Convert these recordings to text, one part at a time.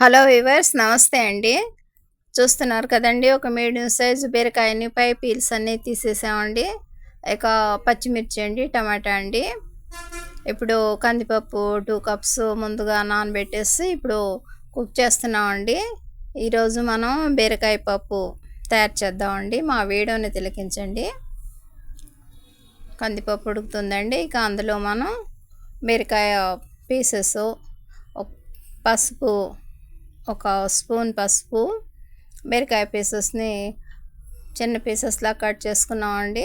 Hello viewers, నమస్తే అండి. చూస్తున్నారు కదండీ, ఒక మీడియం సైజు బీరకాయని పై పీల్స్ అన్నీ తీసేసామండి. ఇక పచ్చిమిర్చి అండి, టమాటా అండి. ఇప్పుడు కందిపప్పు 2 కప్స్ ముందుగా నానబెట్టేసి ఇప్పుడు కుక్ చేస్తున్నామండి. ఈరోజు మనం బీరకాయ పప్పు తయారు చేద్దామండి. మా వీడియోని తిలకించండి. కందిపప్పు ఉడుకుతుందండి. ఇక అందులో మనం బీరకాయ పీసెస్, పసుపు, ఒక స్పూన్ పసుపు, బీరకాయ పీసెస్ని చిన్న పీసెస్లా కట్ చేసుకున్నామండి.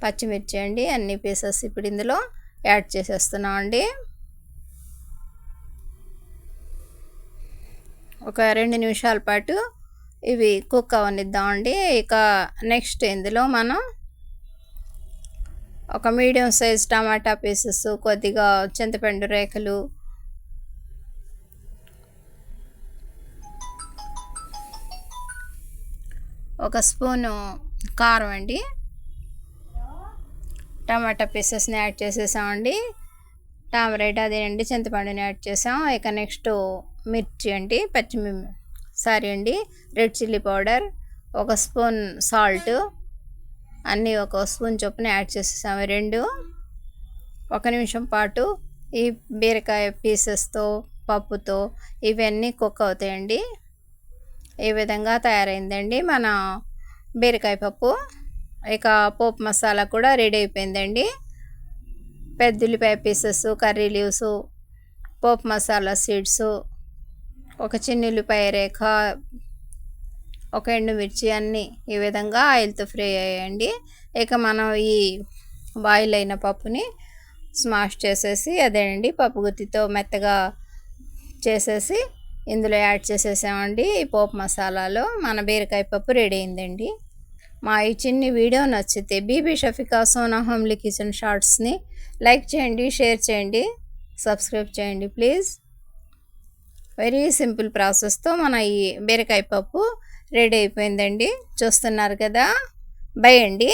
పచ్చిమిర్చి అండి, అన్ని పీసెస్ ఇప్పుడు ఇందులో యాడ్ చేసేస్తున్నామండి. ఒక 2 నిమిషాల పాటు ఇవి కుక్ అవనిద్దామండి. ఇక నెక్స్ట్ ఇందులో మనం ఒక మీడియం సైజ్ టమాటా పీసెస్, కొద్దిగా చింతపండు రేఖలు, ఒక స్పూను కారం అండి, టమాటా పీసెస్ని యాడ్ చేసేసామండి. టామరేట్ అదేనండి, చింతపండుని యాడ్ చేసాం. ఇక నెక్స్ట్ మిర్చి అండి, రెడ్ చిల్లీ పౌడర్, ఒక స్పూన్ సాల్ట్, అన్నీ ఒక స్పూన్ చొప్పున యాడ్ చేసేసాము. 2 ఒక నిమిషం పాటు ఈ బీరకాయ పీసెస్తో, పప్పుతో ఇవన్నీ కుక్ అవుతాయండి. ఈ విధంగా తయారైందండి మన బీరకాయ పప్పు. ఇక పోపు మసాలా కూడా రెడీ అయిపోయిందండి. పెద్ద ఉల్లిపాయ పీసెస్, కర్రీ లీవ్స్, పోపు మసాలా సీడ్స్, ఒక చిన్న ఉల్లిపాయ రేఖ, ఒక ఎండుమిర్చి, అన్నీ ఈ విధంగా ఆయిల్తో ఫ్రై అయ్యాయండి. ఇక మనం ఈ బాయిల్ అయిన పప్పుని స్మాష్ చేసేసి, అదేనండి పప్పు గుత్తితో మెత్తగా చేసేసి ఇందులో యాడ్ చేసేసామండి. ఈ పోపు మసాలాలో మన బీరకాయ పప్పు రెడీ అయిందండి. మా ఈ చిన్ని వీడియో నచ్చితే బీబీ షఫికా సోనా హోమ్లీ కిచెన్ షార్ట్స్ని లైక్ చేయండి, షేర్ చేయండి, సబ్స్క్రైబ్ చేయండి ప్లీజ్. వెరీ సింపుల్ ప్రాసెస్తో మన ఈ బీరకాయ పప్పు రెడీ అయిపోయిందండి. చూస్తున్నారు కదా, బై అండి.